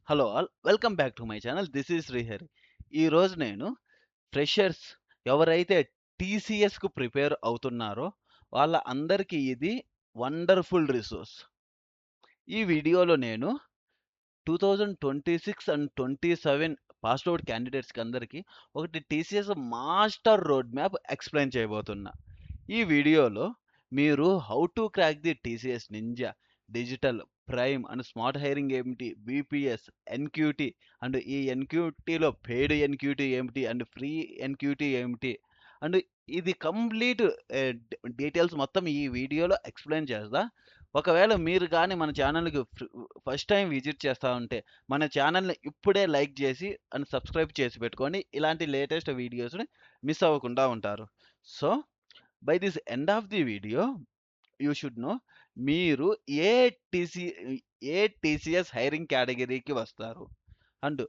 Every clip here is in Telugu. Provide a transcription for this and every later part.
Hello all welcome back to my channel. This is Srihari. ఈరోజు నేను ఫ్రెషర్స్ ఎవరైతే టీసీఎస్కు ప్రిపేర్ అవుతున్నారో వాళ్ళ అందరికీ ఇది వండర్ఫుల్ రిసోర్స్. ఈ వీడియోలో నేను 2026 అండ్ 27 పాస్డ్ అవుట్ క్యాండిడేట్స్కి అందరికీ ఒకటి TCS master road map explain చేయబోతున్నా. ఈ వీడియోలో మీరు how to crack the TCS ninja, digital, prime and smart hiring ఏమిటి, బీపీఎస్, ఎన్క్యూటీ అండ్ ఈ ఎన్క్యూటీలో పెయిడ్ ఎన్క్యూటీ ఏమిటి అండ్ ఫ్రీ ఎన్క్యూటీ ఏమిటి అండ్ ఇది కంప్లీట్ డీటెయిల్స్ మొత్తం ఈ వీడియోలో ఎక్స్ప్లెయిన్ చేస్తా. ఒకవేళ మీరు కానీ మన ఛానల్కి ఫస్ట్ టైం విజిట్ చేస్తూ ఉంటే మన ఛానల్ని ఇప్పుడే లైక్ చేసి అండ్ సబ్స్క్రైబ్ చేసి పెట్టుకోండి. ఇలాంటి లేటెస్ట్ వీడియోస్ని మిస్ అవ్వకుండా ఉంటారు. So by this end of the video you should know మీరు ఏ టీసీ ఏ టీసీఎస్ హైరింగ్ కేటగిరీకి వస్తారు అండ్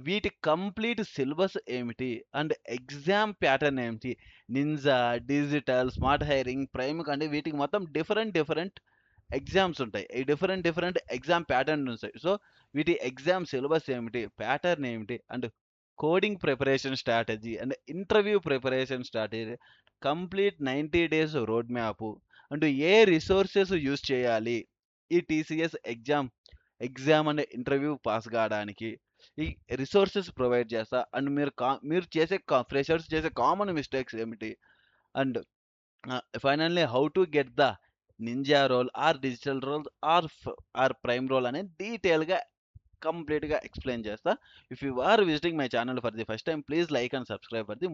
వీటి కంప్లీట్ సిలబస్ ఏమిటి అండ్ ఎగ్జామ్ ప్యాటర్న్ ఏమిటి, ninja, digital, smart hiring, prime అంటే వీటికి మొత్తం డిఫరెంట్ ఎగ్జామ్స్ ఉంటాయి. ఈ డిఫరెంట్ ఎగ్జామ్ ప్యాటర్న్ ఉంటాయి. సో వీటి ఎగ్జామ్ సిలబస్ ఏమిటి, ప్యాటర్న్ ఏమిటి and coding preparation strategy and interview preparation strategy, complete 90 days road map and A resources use చేయాలి ఈ TCS exam and interview pass కావడానికి, ఈ రిసోర్సెస్ ప్రొవైడ్ చేస్తా. అండ్ మీరు చేసే ఫ్రెషర్స్ చేసే కామన్ మిస్టేక్స్ ఏమిటి and finally how to get the ninja role or digital role or prime role అనేది డీటెయిల్గా కంప్లీట్గా ఎక్స్ప్లెయిన్ చేస్తా. If you are visiting my channel for the first time, please like and subscribe for the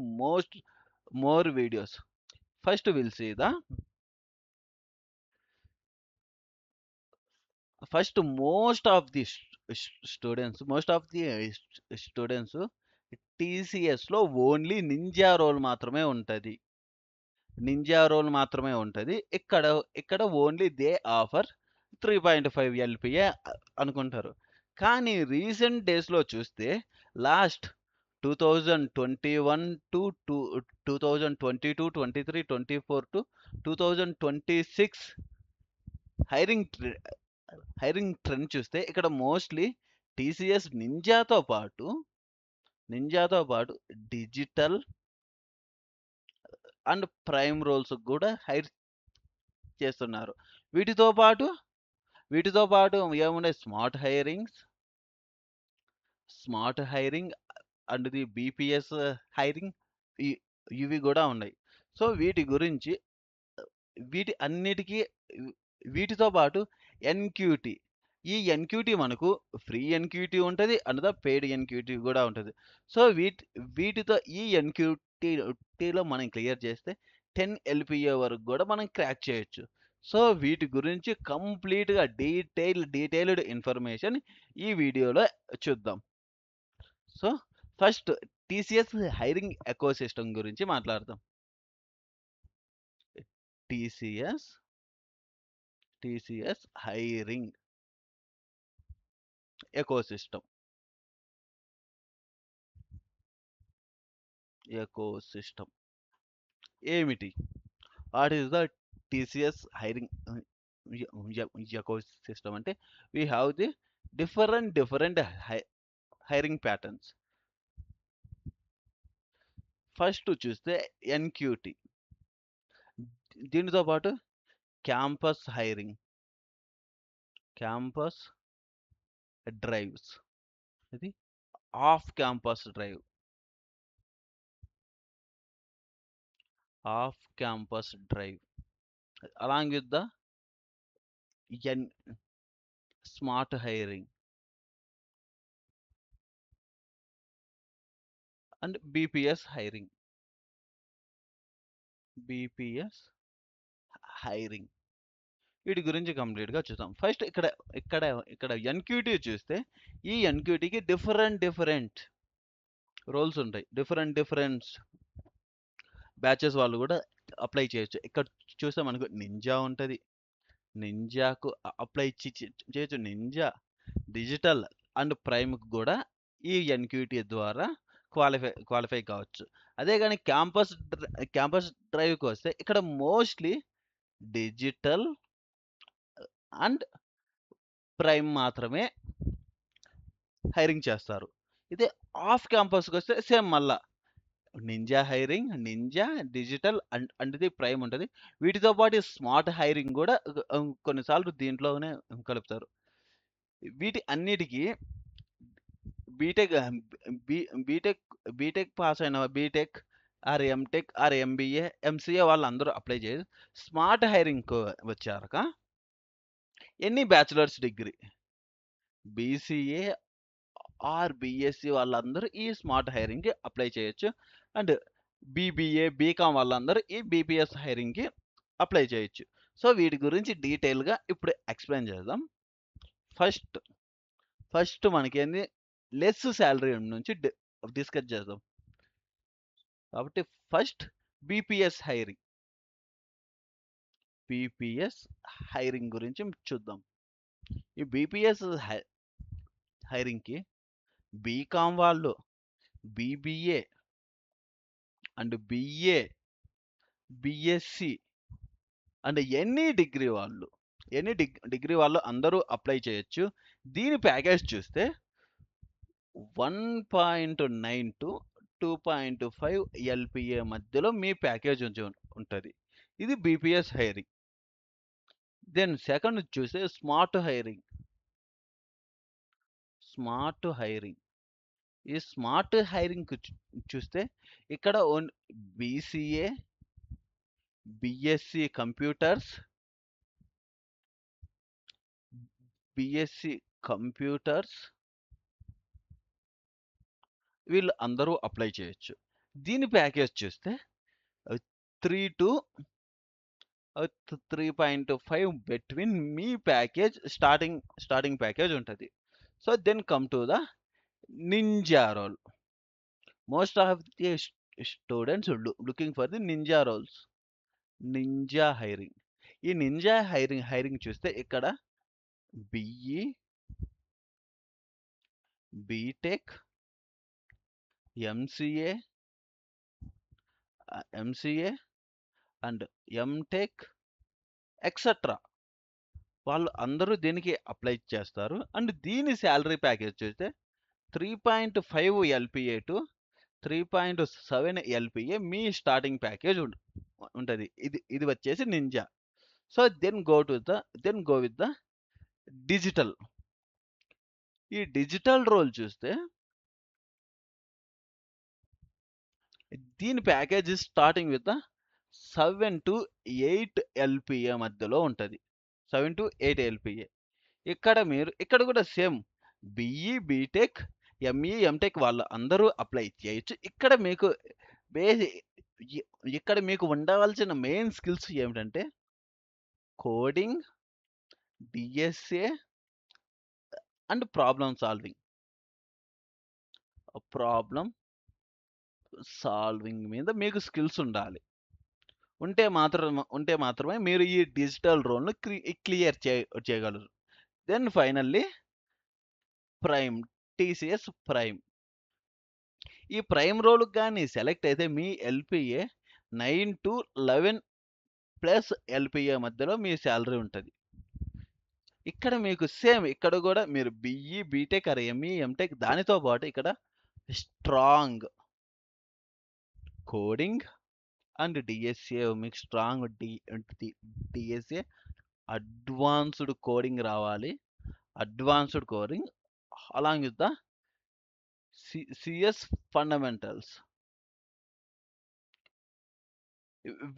more videos. First will see the first most of the students టీసీఎస్లో ఓన్లీ నింజా రోల్ మాత్రమే ఉంటుంది. ఇక్కడ ఓన్లీ దే ఆఫర్ 3.5 ఎల్పిఏ అనుకుంటారు. కానీ రీసెంట్ డేస్లో చూస్తే last 2021 to 2022, 23, 24 to 2026 hiring hiring trend చూస్తే ఇక్కడ మోస్ట్లీ టీసీఎస్ నింజాతో పాటు డిజిటల్ అండ్ ప్రైమ్ రోల్స్ కూడా హైర్ చేస్తున్నారు. వీటితో పాటు ఏమున్నాయి, smart hiring and the BPS hiring ఇవి కూడా ఉన్నాయి. సో వీటి అన్నిటికీ వీటితో పాటు ఎన్క్యూటీ, ఈ ఎన్క్యూటీ మనకు ఫ్రీ ఎన్క్యూటీ ఉంటుంది అండ్ ద పెయిడ్ ఎన్క్యూటీ కూడా ఉంటుంది. సో వీటితో ఈ ఎన్క్యూటీలో మనం క్లియర్ చేస్తే 10 ఎల్పిఏ వరకు కూడా మనం క్రాక్ చేయొచ్చు. సో వీటి గురించి కంప్లీట్గా డీటెయిల్డ్ ఇన్ఫర్మేషన్ ఈ వీడియోలో చూద్దాం. So first TCS hiring ecosystem గురించి మాట్లాడదాం. టీసీఎస్ హైరింగ్ ఎకోసిస్టమ్ ఏమిటి? What is the TCS hiring ecosystem అంటే we have the different hiring patterns. First చూస్తే ఎన్క్యూటీ, దీనితో పాటు క్యాంపస్ హైరింగ్, క్యాంపస్ డ్రైవ్స్, ఇది off campus drive, along with the smart hiring and BPS hiring వీటి గురించి కంప్లీట్గా చూద్దాం. ఫస్ట్ ఇక్కడ ఎన్క్యూటీ చూస్తే ఈ ఎన్క్యూటీకి డిఫరెంట్ రోల్స్ ఉంటాయి. డిఫరెంట్ బ్యాచెస్ వాళ్ళు కూడా అప్లై చేయొచ్చు. ఇక్కడ చూస్తే మనకు నింజా ఉంటుంది, నింజాకు అప్లై చేయొచ్చు. నింజా, డిజిటల్ అండ్ ప్రైమ్కి కూడా ఈ ఎన్క్యూటీ ద్వారా క్వాలిఫై కావచ్చు. అదే కానీ క్యాంపస్ డ్రైవ్కి వస్తే ఇక్కడ మోస్ట్లీ డిజిటల్ అండ్ ప్రైమ్ మాత్రమే హైరింగ్ చేస్తారు. ఇదే ఆఫ్ క్యాంపస్‌కి వస్తే సేమ్ మళ్ళా ninja hiring, ninja, digital and the prime ఉంటది. వీటితో పాటు స్మార్ట్ హైరింగ్ గూడా కొన్నిసార్లు దీంట్లోనే కలుపుతారు. వీటి అన్నిటికి BTech B BTech BTech pass అయిన BTech or MTech or MBA, MCA వాళ్ళందరూ అప్లై చేయరు. స్మార్ట్ హైరింగ్‌కి వచ్చాక any bachelors degree BCA or BSc వాళ్ళందరూ ఈ స్మార్ట్ హైరింగ్‌కి అప్లై చేయొచ్చు. అండ్ బీబీఏ, బీకామ్ వాళ్ళందరూ ఈ బీపీఎస్ హైరింగ్‌కి అప్లై చేయొచ్చు. సో వీటి గురించి డీటెయిల్‌గా ఇప్పుడు ఎక్స్‌ప్లెయిన్ చేద్దాం. ఫస్ట్ మనకేంది లెస్ సాలరీ నుంచి డిస్కస్ చేద్దాం. కాబట్టి ఫస్ట్ బీపీఎస్ హైరింగ్ గురించి చూద్దాం. ఈ బీపీఎస్ హైరింగ్‌కి బీకామ్ వాళ్ళు, BBA and BA, BSc and any degree వాళ్ళు అందరూ అప్లై చేయొచ్చు. దీని ప్యాకేజ్ చూస్తే 1.9 to 2.5 ఎల్పిఏ మధ్యలో మీ ప్యాకేజ్ ఉంటుంది. ఇది బీపీఎస్ హైరింగ్. దెన్ సెకండ్ చూస్తే స్మార్ట్ హైరింగ్. ఈ స్మార్ట్ హైరింగ్ చూస్తే ఇక్కడ బీసీఏ, బీఎస్సీ కంప్యూటర్స్, వీళ్ళు అందరూ అప్లై చేయొచ్చు. దీని ప్యాకేజ్ చూస్తే 3 to 3.5 బిట్వీన్ మీ ప్యాకేజ్ స్టార్టింగ్ ప్యాకేజ్ ఉంటుంది. So then come to the ninja role. Most of the students looking for the ninja roles. Ninja hiring. ఈ నింజా హైరింగ్ చూస్తే ఇక్కడ BE, BTech, MCA and MTech etcetera వాళ్ళు అందరూ దీనికి అప్లై చేస్తారు. అండ్ దీని శాలరీ ప్యాకేజ్ చూస్తే 3.5 ఎల్పిఏ టు 3.7 ఎల్పిఏ మీ స్టార్టింగ్ ప్యాకేజ్ ఉంటుంది. ఇది వచ్చేసి Ninja. So then go with the digital. ఈ డిజిటల్ రోల్ చూస్తే దీని package starting with 7 to 8 LPA మధ్యలో ఉంటుంది. 7 to 8 ఎల్పిఏ. ఇక్కడ కూడా same BE, BTech, ME, MTech వాళ్ళు అందరూ అప్లై చేయొచ్చు. ఇక్కడ మీకు ఉండవలసిన మెయిన్ స్కిల్స్ ఏమిటంటే coding, DSA and problem solving మీద మీకు స్కిల్స్ ఉండాలి. ఉంటే మాత్రమే మీరు ఈ డిజిటల్ రోల్ను క్లియర్ చేయగలరు. Then finally TCS prime. ఈ ప్రైమ్ రోల్కి కానీ సెలెక్ట్ అయితే మీ ఎల్పిఏ 9 to 11 ప్లస్ ఎల్పిఏ మధ్యలో మీ శాలరీ ఉంటుంది. ఇక్కడ మీకు సేమ్ ఇక్కడ కూడా మీరు BE, BTech or ME, MTech దానితో పాటు ఇక్కడ స్ట్రాంగ్ కోడింగ్ అండ్ డిఎస్ఏ, మీకు స్ట్రాంగ్ డిఎస్ఏ అడ్వాన్స్డ్ కోడింగ్ రావాలి. Advanced coding along with the CS fundamentals.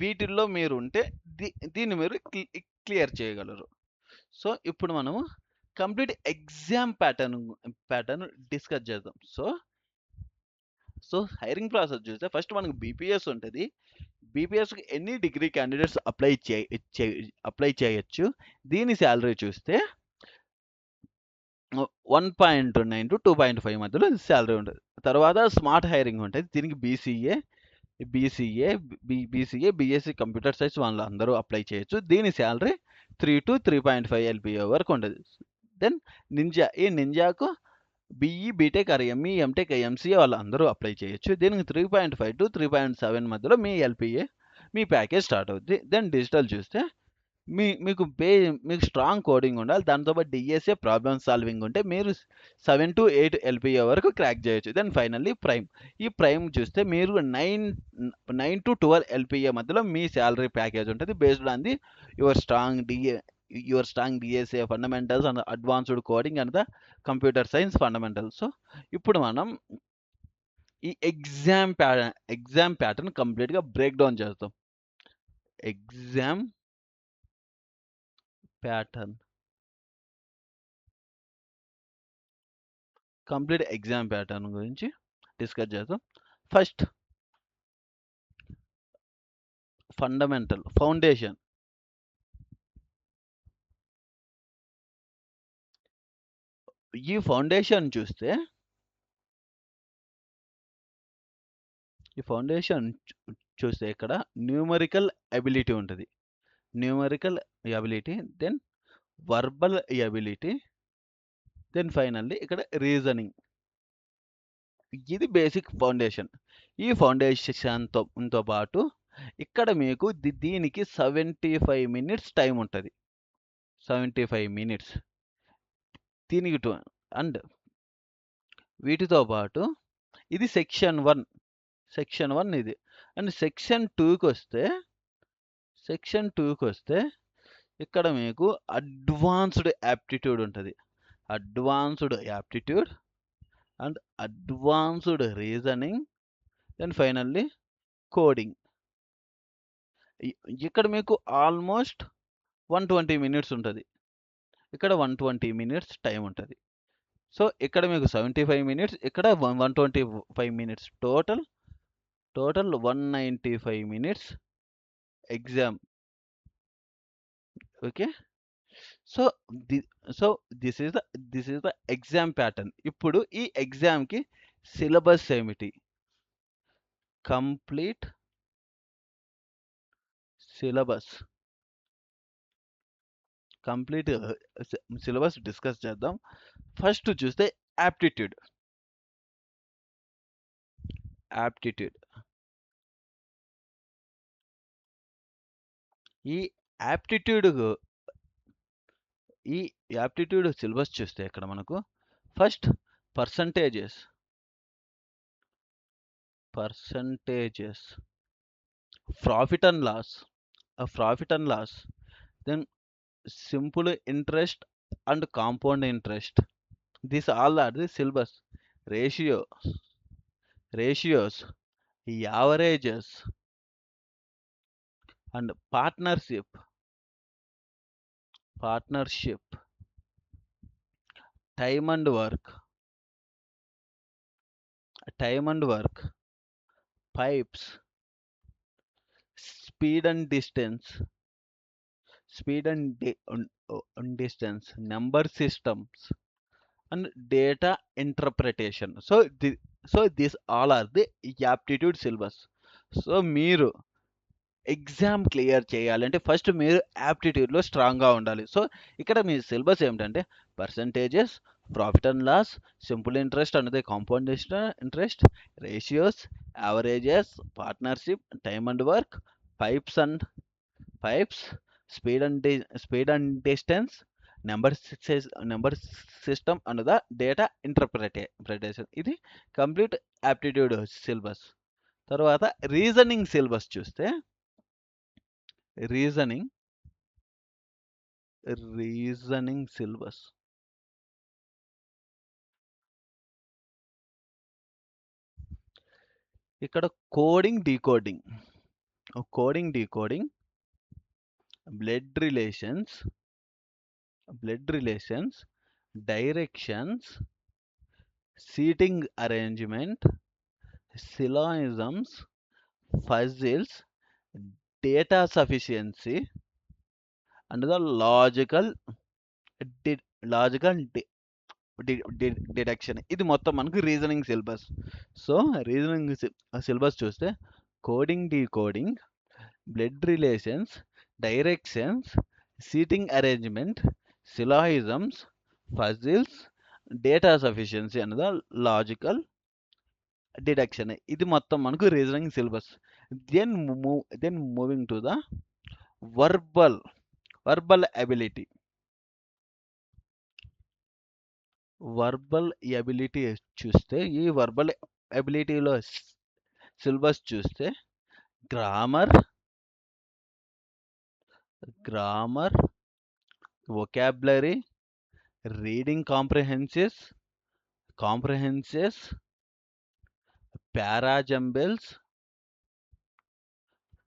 వీటిల్లో మీరు ఉంటే దీన్ని మీరు క్లియర్ చేయగలరు. సో ఇప్పుడు మనము కంప్లీట్ ఎగ్జామ్ ప్యాటర్న్ డిస్కస్ చేద్దాం. సో హైరింగ్ ప్రాసెస్ చూస్తే ఫస్ట్ మనకు బీపీఎస్ ఉంటుంది. బీపీఎస్కి ఎన్ని డిగ్రీ క్యాండిడేట్స్ అప్లై చేయొచ్చు. దీని శాలరీ చూస్తే 1.9 to 2.5 మధ్యలో శాలరీ ఉంటుంది. తర్వాత స్మార్ట్ హైరింగ్ ఉంటుంది. దీనికి బీసీఏ, బీఎస్సీ కంప్యూటర్ సైన్స్ వాళ్ళు అందరూ అప్లై చేయొచ్చు. దీని శాలరీ 3 to 3.5 ఎల్పిఏ వరకు ఉంటుంది. దెన్ ఈ నింజాకు BE, BTech or ME, MTech, MCA వాళ్ళు అందరూ అప్లై చేయొచ్చు. దీనికి 3.5 to 3.7 మధ్యలో మీ ఎల్పిఏ మీ ప్యాకేజ్ స్టార్ట్ అవుద్ది. దెన్ డిజిటల్ చూస్తే మీకు స్ట్రాంగ్ కోడింగ్ ఉండాలి. దాంతో పాటు డీఎస్ఏ ప్రాబ్లమ్ సాల్వింగ్ ఉంటే మీరు 7 to 8 ఎల్‌పిఏ వరకు క్రాక్ చేయొచ్చు. Then finally prime. ఈ ప్రైమ్ చూస్తే మీరు 9 to 12 ఎల్‌పిఏ మధ్యలో మీ సాలరీ ప్యాకేజ్ ఉంటది. Based on the your strong DA your strong DSA fundamentals and advanced coding and the computer science fundamentals. So, ఇప్పుడు మనం ఈ ఎగ్జామ్ ప్యాటర్న్ కంప్లీట్‌గా బ్రేక్ డౌన్ చేద్దాం. Exam pattern. Complete exam pattern గురించి డిస్కస్ చేద్దాం. First foundation. ఈ ఫౌండేషన్ చూస్తే ఇక్కడ న్యూమరికల్ ఎబిలిటీ ఉంటది. Numerical ability, then verbal ability, then finally ఇక్కడ రీజనింగ్. ఇది బేసిక్ ఫౌండేషన్. ఈ ఫౌండేషన్‌తో పాటు ఇక్కడ మీకు దీనికి 75 మినిట్స్ టైం ఉంటది. 75 మినిట్స్. దీనికి అండ్ వీటితో పాటు ఇది సెక్షన్ 1 ఇది. అండ్ సెక్షన్ 2కి వస్తే ఇక్కడ మీకు అడ్వాన్స్డ్ యాప్టిట్యూడ్ ఉంటది. Advanced aptitude and advanced reasoning, then finally coding. ఇక్కడ మీకు ఆల్మోస్ట్ 120 మినిట్స్ ఉంటది. ఇక్కడ 120 మినిట్స్ టైం ఉంటది. సో, ఇక్కడ మీకు 75 మినిట్స్, ఇక్కడ 125 minutes. Total 195 minutes exam. Okay. So, this is the exam pattern. ఇప్పుడు ఈ ఎగ్జామ్‌కి సిలబస్ ఏమిటి? Complete syllabus. సిలబస్ డిస్కస్ చేద్దాం. ఫస్ట్ చూస్తే యాప్టిట్యూడ్. ఈ యాప్టిట్యూడ్ సిలబస్ చూస్తే ఇక్కడ మనకు first percentages, profit and loss, then simple interest and compound interest. These all are the syllabus. Ratios, averages, and partnership, time and work, pipes, speed and distance, number systems, and data interpretation. So these all are the aptitude syllabus. So, మీరు ఎగ్జామ్ క్లియర్ చేయాలంటే ఫస్ట్ మీరు యాప్టిట్యూడ్‌లో స్ట్రాంగ్‌గా ఉండాలి. సో, ఇక్కడ మీ సిలబస్ ఏమిటంటే percentages, profit and loss, simple interest and the compound interest, ratios, averages, partnership, time and work, pipes, speed and distance, number system and the data interpretation. ఇది కంప్లీట్ యాప్టిట్యూడ్ సిలబస్. తర్వాత రీజనింగ్ సిలబస్ చూస్తే రీజనింగ్ సిలబస్. ఇక్కడ coding, decoding, blood relations, directions, seating arrangement, syllogisms, puzzles, data sufficiency and the logical deduction. ఇది మొత్తం మనకు reasoning syllabus. So, reasoning syllabus చూస్తే coding, decoding, blood relations, directions, seating arrangement, syllogisms, puzzles, data sufficiency and the logical deduction. ఇది మొత్తం మనకు reasoning syllabus. Then moving to the verbal verbal ability. Verbal ability చూస్తే ఈ వర్బల్ ఎబిలిటీలో సిలబస్ చూస్తే grammar, grammar, vocabulary, reading comprehensions,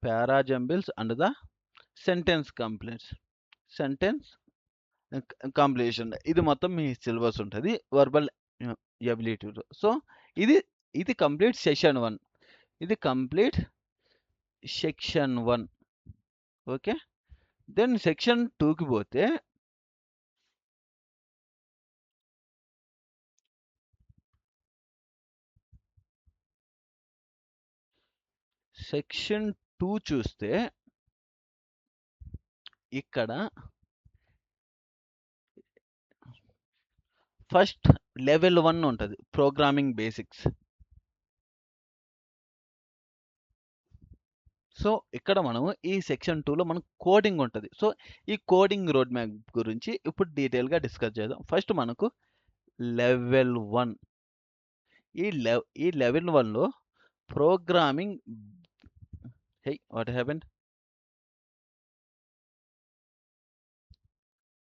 parajumbles and the sentence completes sentence completion. ఇది మొత్తం మీ సిలబస్ ఉంటుంది వర్బల్ ఎబిలిటీలో. సో ఇది ఇది కంప్లీట్ సెషన్ 1. ఇది complete section 1. Okay. Then section 2కి పోతే సెక్షన్ 2 చూస్తే ఇక్కడ ఫస్ట్ లెవెల్ 1 ఉంటుంది, ప్రోగ్రామింగ్ బేసిక్స్. సో ఇక్కడ మనము ఈ సెక్షన్ 2లో మనకు కోడింగ్ ఉంటుంది. సో ఈ కోడింగ్ రోడ్ మ్యాప్ గురించి ఇప్పుడు డీటెయిల్గా డిస్కస్ చేద్దాం. ఫస్ట్ మనకు లెవెల్ 1. ఈ లెవెల్ 1లో programming what happened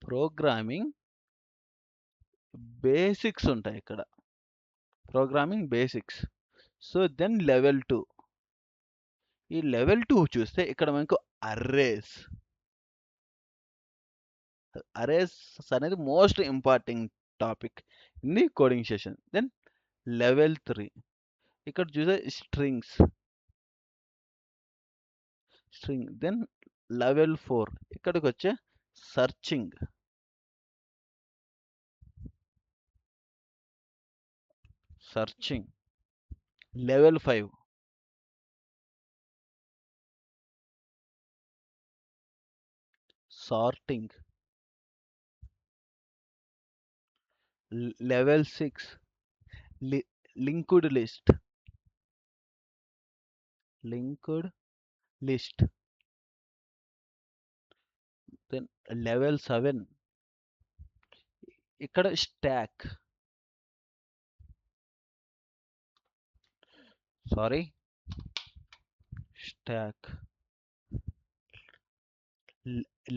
programming basics ఉంటాయి ఇక్కడ, programming basics. So then level 2. ఈ లెవెల్ 2 చూస్తే ఇక్కడ మనకు అర్రేస్ అనేది most important topic in the coding session. Then level 3 ఇక్కడ చూస్తే స్ట్రింగ్. దెన్ లెవెల్ 4 ఇక్కడికి వచ్చే searching. Level 5 sorting. Level 6 linked list. Then level 7 ఇక్కడ stack.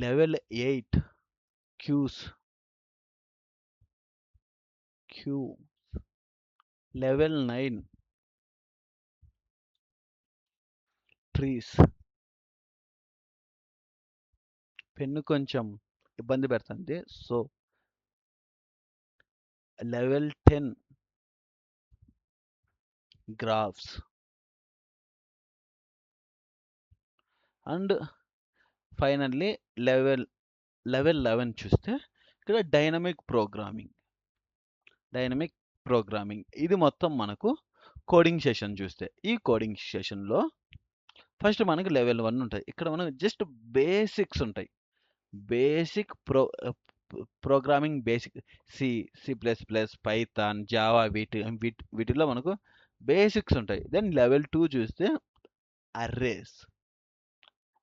Level 8 queues. Level 9 trees. Pen కొంచెం ఇబ్బంది పెడుతుంది. So level 10 graphs. And finally level 11 చూస్తే ఇక్కడ డైనమిక్ ప్రోగ్రామింగ్. ఇది మొత్తం మనకు కోడింగ్ సెషన్ చూస్తే, ఈ కోడింగ్ సెషన్లో ఫస్ట్ మనకు లెవెల్ 1 ఉంటుంది. ఇక్కడ మనకు జస్ట్ బేసిక్స్ ఉంటాయి. బేసిక్ ప్రోగ్రామింగ్ బేసిక్ సి++, పైథాన్, జావా, వీటిలో మనకు బేసిక్స్ ఉంటాయి. దెన్ లెవెల్ 2 చూస్తే arrays.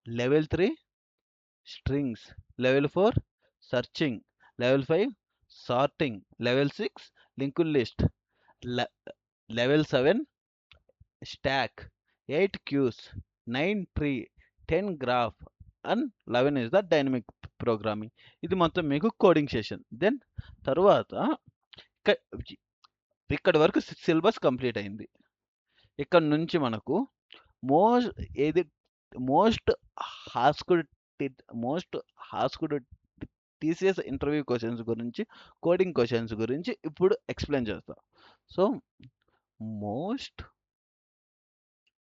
Level 3 strings. Level 4 searching. Level 5 sorting. Level 6 linked list. Level 7 stack. 8 queues. 9 tree. 10 graph. And 11 is the dynamic programming. ఇది మొత్తం మీకు కోడింగ్ సెషన్. దెన్ తర్వాత ఇక్కడ వరకు సిలబస్ కంప్లీట్ అయింది. ఇక్కడ నుంచి మనకు most asked TCS interview questions గురించి, కోడింగ్ క్వశ్చన్స్ గురించి ఇప్పుడు ఎక్స్ప్లెయిన్ చేస్తా. So most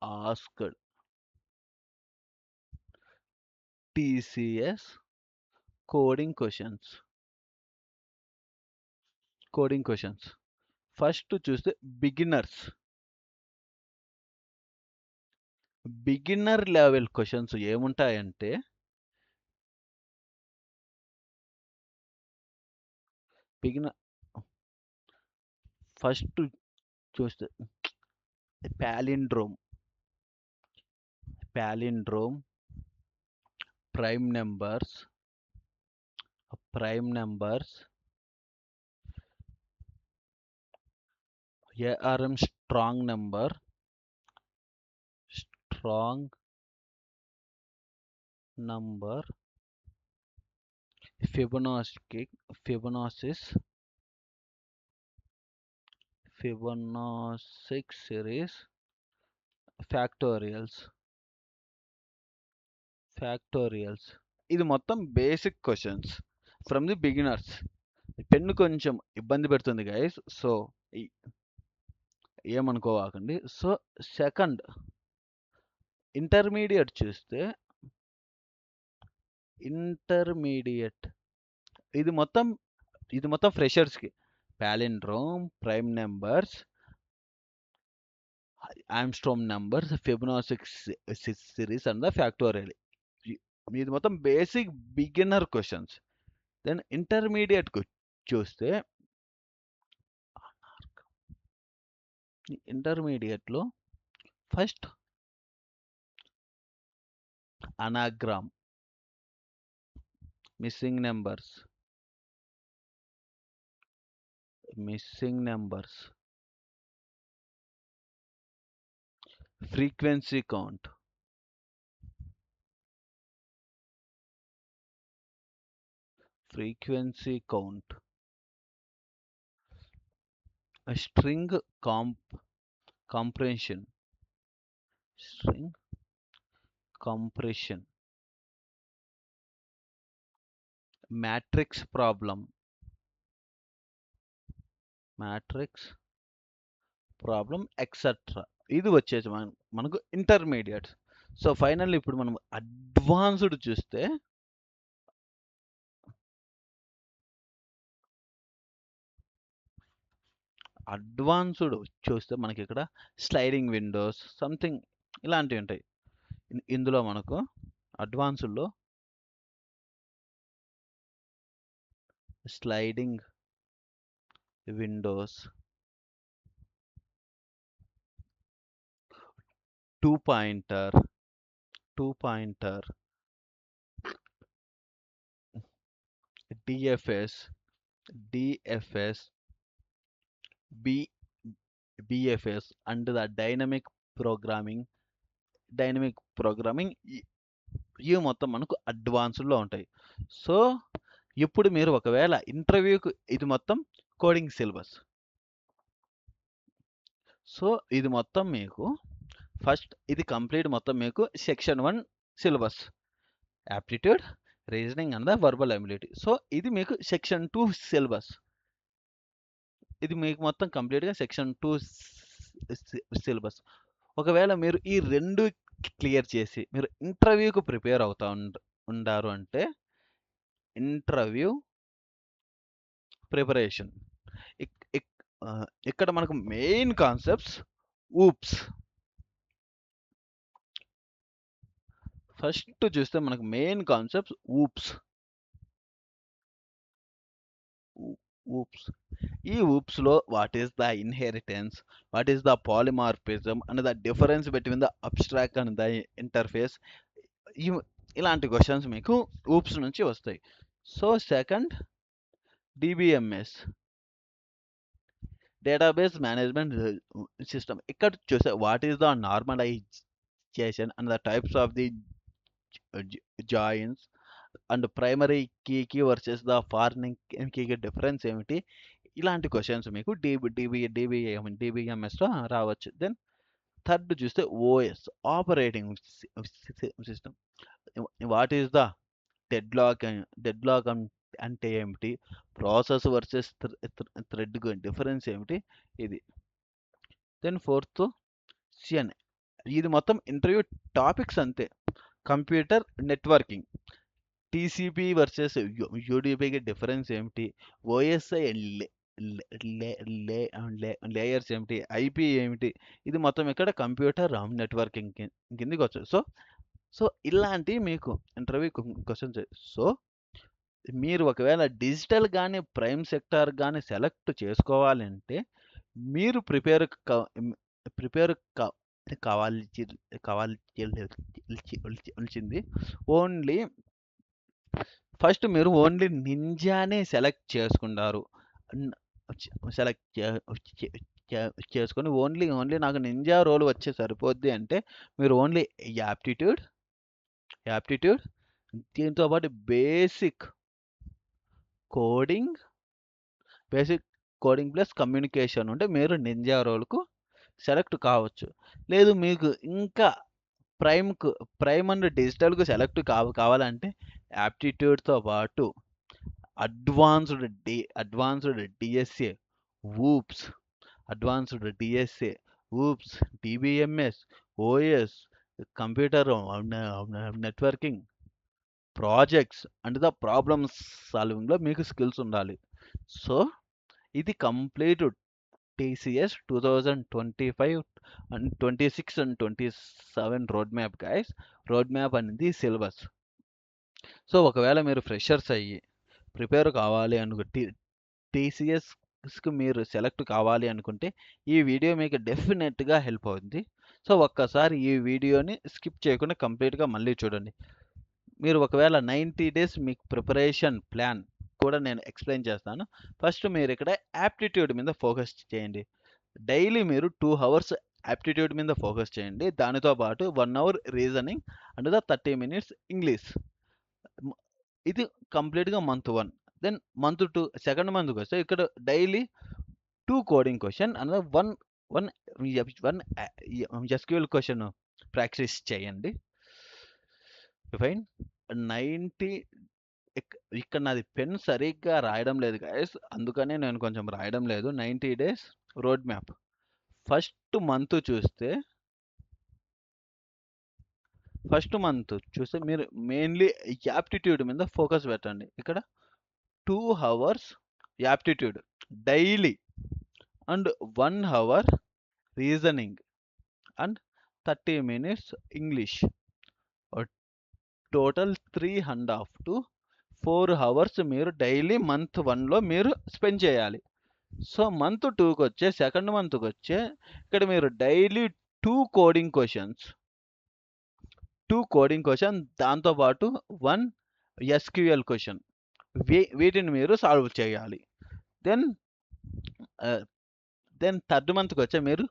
asked TCS coding questions. First చూస్తే బిగినర్ లెవెల్ క్వశ్చన్స్ ఏముంటాయంటే ఫస్ట్ చూస్తే palindrome, prime numbers, prime numbers, ARM strong number, strong number, Fibonacci series, factorials. ఇది మొత్తం basic questions from the beginners. Pen కొంచెం ఇబ్బంది పెడుతుంది గైస్, సో ఏమనుకోవాకండి. సో సెకండ్ ఇంటర్మీడియట్ చూస్తే, ఇది మొత్తం ఫ్రెషర్స్కి. Palindrome, prime numbers, Armstrong numbers, Fibonacci series and the factorial. ఇది మొత్తం basic beginner questions. Then intermediate చూస్తే, ఇంటర్మీడియట్లో first anagram, missing numbers, frequency count, string compression, matrix problem, etcetera. ఇది వచ్చేసి మనకు ఇంటర్మీడియట్. సో ఫైనల్ ఇప్పుడు మనం అడ్వాన్స్డ్ చూస్తే, మనకి ఇక్కడ స్లైడింగ్ విండోస్ సంథింగ్ ఇలాంటివి ఉంటాయి. ఇందులో మనకు అడ్వాన్స్డ్లో sliding windows, 2 pointer, DFS, BFS and the dynamic programming. ఇవి మొత్తం మనకు అడ్వాన్స్డ్లో ఉంటాయి. సో ఇప్పుడు మీరు ఒకవేళ ఇంటర్వ్యూకి, ఇది మొత్తం కోడింగ్ సిలబస్. సో ఇది మొత్తం మీకు ఫస్ట్, ఇది కంప్లీట్ మొత్తం మీకు section 1 syllabus, aptitude, reasoning and the verbal ability. So ఇది మీకు సెక్షన్ 2 సిలబస్. ఇది మీకు మొత్తం కంప్లీట్గా సెక్షన్ 2 సిలబస్. ఒకవేళ మీరు ఈ రెండు క్లియర్ చేసి మీరు ఇంటర్వ్యూకి ప్రిపేర్ అవుతా ఉండారు అంటే, ఇంటర్వ్యూ ప్రిపరేషన్, ఇక్కడ మనకు మెయిన్ కాన్సెప్ట్స్ ఊప్స్. ఫస్ట్ చూస్తే మనకు మెయిన్ కాన్సెప్ట్స్ ఊప్స్. ఈ ఊప్స్లో what is the inheritance, what is the polymorphism and the difference between the abstract and the interface. ఇలాంటి క్వశ్చన్స్ మీకు ఊప్స్ నుంచి వస్తాయి. So second DBMS, database management system. ఇక్కడ చూస్తే what is the normalisation and the types of the joins and primary కీకి వర్సెస్ ద ఫారిన్ కీకి డిఫరెన్స్ ఏమిటి, ఇలాంటి క్వశ్చన్స్ మీకు DBMSలో రావచ్చు. దెన్ థర్డ్ చూస్తే OS, operating system. What is the deadlock అంటే ఏమిటి, ప్రాసెస్ వర్సెస్ థ్రెడ్ డిఫరెన్స్ ఏమిటి, ఇది. Then fourth CN. ఇది మొత్తం ఇంటర్వ్యూ టాపిక్స్ అంతే. కంప్యూటర్ నెట్వర్కింగ్, TCP వర్సెస్ UDPకి డిఫరెన్స్ ఏమిటి, OSI లేయర్స్ ఏమిటి, IP ఏమిటి, ఇది మొత్తం ఇక్కడ కంప్యూటర్ నెట్వర్కింగ్ కిందకి వచ్చు. సో ఇలాంటి మీకు ఇంటర్వ్యూ క్వశ్చన్స్. సో మీరు ఒకవేళ డిజిటల్ కానీ ప్రైమ్ సెక్టార్ కానీ సెలెక్ట్ చేసుకోవాలంటే మీరు ప్రిపేర్ కావాల్సింది ఓన్లీ ఫస్ట్ మీరు ఓన్లీ నింజానే సెలెక్ట్ చేసుకుంటారు. సెలెక్ట్ చేసుకొని ఓన్లీ నాకు నింజా రోల్ వచ్చే సరిపోద్ది అంటే మీరు ఓన్లీ యాప్టిట్యూడ్ యాప్టిట్యూడ్ దీంతో పాటు coding basic coding plus communication ఉంటే మీరు నింజా రోల్కు సెలెక్ట్ కావచ్చు. లేదు మీకు ఇంకా ప్రైమ్ అండ్ డిజిటల్కు సెలెక్ట్ కావాలంటే యాప్టిట్యూడ్తో పాటు advanced DSA OOPs OOPs DBMS OS computer networking projects and the problem సాల్వింగ్లో మీకు స్కిల్స్ ఉండాలి. సో ఇది complete TCS 2025 and 26 and 27 road map guys. Road map అనేది సిలబస్. సో ఒకవేళ మీరు ఫ్రెషర్స్ అయ్యి ప్రిపేర్ కావాలి అనుకుంటే TCSకి మీరు సెలెక్ట్ కావాలి అనుకుంటే ఈ వీడియో మీకు డెఫినెట్గా హెల్ప్ అవుతుంది. సో ఒక్కసారి ఈ వీడియోని స్కిప్ చేయకుండా కంప్లీట్గా మళ్ళీ చూడండి. మీరు ఒకవేళ 90 డేస్ మీకు ప్రిపరేషన్ ప్లాన్ కూడా నేను ఎక్స్ప్లెయిన్ చేస్తాను. ఫస్ట్ మీరు ఇక్కడ యాప్టిట్యూడ్ మీద ఫోకస్ చేయండి. డైలీ మీరు 2 అవర్స్ యాప్టిట్యూడ్ మీద ఫోకస్ చేయండి. దానితో పాటు 1 hour reasoning and the 30 minutes English. ఇది కంప్లీట్గా మంత్ 1. దెన్ మంత్ 2 సెకండ్ మంత్కి వస్తే ఇక్కడ daily 2 coding question and one SQL question practice చేయండి. ఫైన్. 90 ఇక్కడ నాది పెన్ సరిగ్గా రాయడం లేదు గైస్, అందుకనే నేను కొంచెం రాయడం లేదు. 90 days road map. First month చూస్తే మీరు మెయిన్లీ యాప్టిట్యూడ్ మీద ఫోకస్ పెట్టండి. ఇక్కడ 2 hours aptitude daily and 1 hour reasoning and 30 minutes English. Total 3.5 to 4 hours మీరు డైలీ మంత్ 1లో మీరు స్పెండ్ చేయాలి. సో మంత్ 2కి వచ్చే సెకండ్ మంత్కి వచ్చే ఇక్కడ మీరు డైలీ 2 కోడింగ్ క్వశ్చన్ దాంతోపాటు 1 SQL క్వశ్చన్ వీటిని మీరు సాల్వ్ చేయాలి. దెన్ థర్డ్ మంత్కి వచ్చే మీరు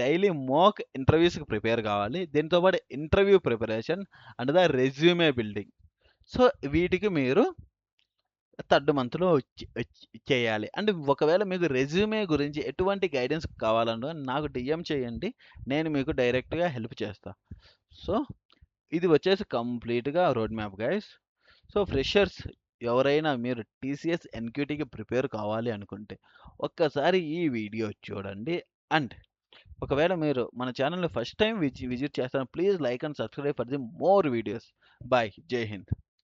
డైలీ మోక్ ఇంటర్వ్యూస్కి ప్రిపేర్ కావాలి. దీంతో పాటు interview preparation and the resume building. So వీటికి మీరు థర్డ్ మంత్లో చేయాలి. అండ్ ఒకవేళ మీకు రెజ్యూమే గురించి ఎటువంటి గైడెన్స్ కావాలన్నా నాకు DM చేయండి, నేను మీకు డైరెక్ట్గా హెల్ప్ చేస్తా. సో ఇది వచ్చేసి కంప్లీట్గా road map guys. So freshers ఎవరైనా మీరు TCS NQTకి ప్రిపేర్ కావాలి అనుకుంటే ఒక్కసారి ఈ వీడియో చూడండి. అండ్ ఒకవేళ మీరు మన ఛానల్ని ఫస్ట్ టైం విజిట్ చేస్తాను, please like and subscribe for the more videos. Bye. జై హింద్.